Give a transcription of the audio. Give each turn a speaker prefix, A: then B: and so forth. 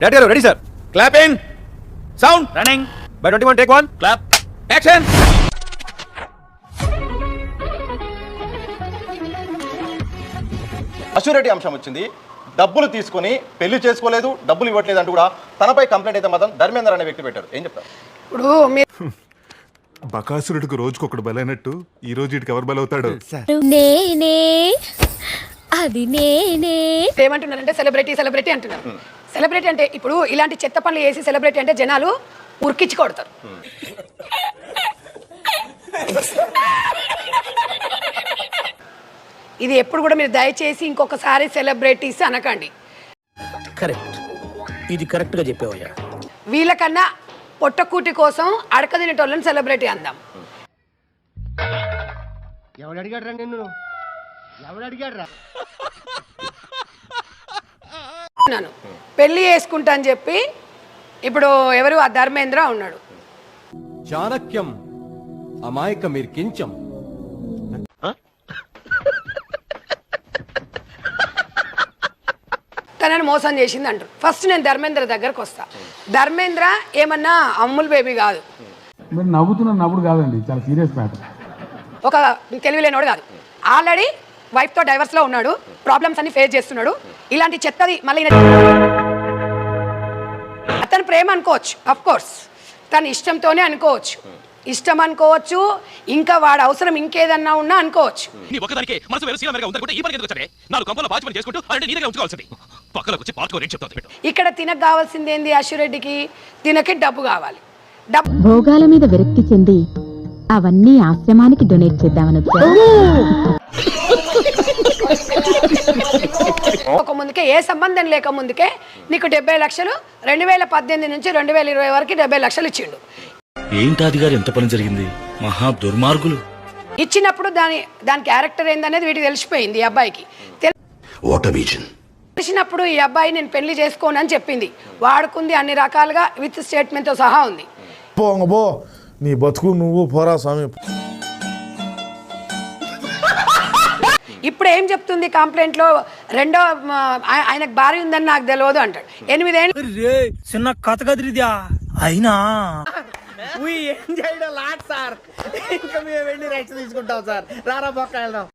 A: Ready, sir. Clap in. Sound. Running. By 21, take one. Clap. Action.
B: Assurity అంశం వచ్చింది. డబ్బులు తీసుకొని పెళ్లి చేసుకోలేదు, డబ్బులు ఇవ్వట్లేదు అంటూ కూడా తనపై కంప్లైంట్ అయితే మాత్రం ధర్మేందర్ అనే వ్యక్తి పెట్టారు. ఏం చెప్తారు?
C: ఇప్పుడు బకాసురుడికి రోజుకొకడు బలైనట్టు ఈ రోజు ఇటుకి ఎవరు బలవుతాడు?
D: నేనే అది నేనే
E: ఏమంటున్నారంటే సెలబ్రిటీ అంటున్నారు. సెలబ్రిటీ అంటే ఇప్పుడు ఇలాంటి చెత్త పనులు చేసి సెలబ్రిటీ అంటే జనాలు ఉరికిచ్చి కొడతారు. ఇది ఎప్పుడు కూడా మీరు దయచేసి ఇంకొకసారి సెలబ్రిటీస్ అనకండి.
F: కరెక్ట్, ఇది కరెక్ట్ గా చెప్పావయ్యా.
E: వీళ్ళకన్నా పొట్టకూటి కోసం అడక తినేటోళ్ళని సెలబ్రిటీ అందాం.
G: ఎవడు అడిగాడ్రా నిన్ను? ఎవడు అడిగాడ్రా?
E: పెళ్లి చేసుకుంటా అని చెప్పి ఇప్పుడు ఎవరు ఆ ధర్మేంద్ర ఉన్నాడు.
H: చాణక్యం అమాయక మీరు కించం.
E: తనని మోసం చేసింది అంటారు. ఫస్ట్ నేను ధర్మేంద్ర దగ్గరకు వస్తా. ధర్మేంద్ర ఏమన్నా అమ్ముల్ బేబీ కాదు,
I: మీరు నవ్వుతున్నప్పుడు కాదండి, చాలా సీరియస్ మ్యాటర్.
E: ఒక తెలివిలేనోడు కాదు. ఆల్రెడీ వైఫ్తో డైవర్స్లో ఉన్నాడు, ప్రాబ్లమ్స్ అన్ని ఫేస్ చేస్తున్నాడు. ఇలాంటి చెత్తది మళ్ళీ అతను ప్రేమ అనుకోవచ్చు, అఫ్ కోర్స్ తన ఇష్టంతోనే అనుకోవచ్చు, ఇష్టం అనుకోవచ్చు, ఇంకా వాడు అవసరం ఇంకేదన్నా ఉన్నా అనుకోవచ్చు. ఇక్కడ తినకు కావాల్సింది ఏంది? అశ్వరెడ్డికి తినకి డబ్బు కావాలి. డబ్బు
D: భోగాల మీద విరక్తి చెంది అవన్నీ ఆశ్రమానికి డొనేట్ చేద్దామని
E: ఒక ముందుకే ఏ సంబంధం లేక ముందుకే నీకు 70 లక్షలు 2018 నుంచి 2020 వరకు 70 లక్షలు ఇచ్చిండు.
F: ఏంటాది గారు, ఎంత పని జరిగింది? మహా దుర్మార్గులు.
E: ఇచ్చినప్పుడు దాని క్యారెక్టర్ ఏందనేది వీటికి తెలిసిపోయింది. ఈ అబ్బాయికి తెలిసినప్పుడు ఈ అబ్బాయి నేను పెళ్లి చేసుకోనని చెప్పింది, వాడుకుంది అన్ని రకాలుగా విత్ స్టేట్మెంట్తో సహా ఉంది.
J: పో నీ బతుకు నువ్వు పోరా స్వామి.
E: ఇప్పుడు ఏం చెప్తుంది కంప్లైంట్ లో? రెండో ఆయనకు భార్య ఉందని నాకు తెలియదు అంటాడు. 8 ఏళ్ళు
F: చిన్న కథ కదిరిద్యా అయినా
G: ఏం చేయడం లాట్ సార్. ఇంకా మేము వెళ్ళి రెస్ట్ తీసుకుంటాం సార్. రారా పక్క వెళ్దాం.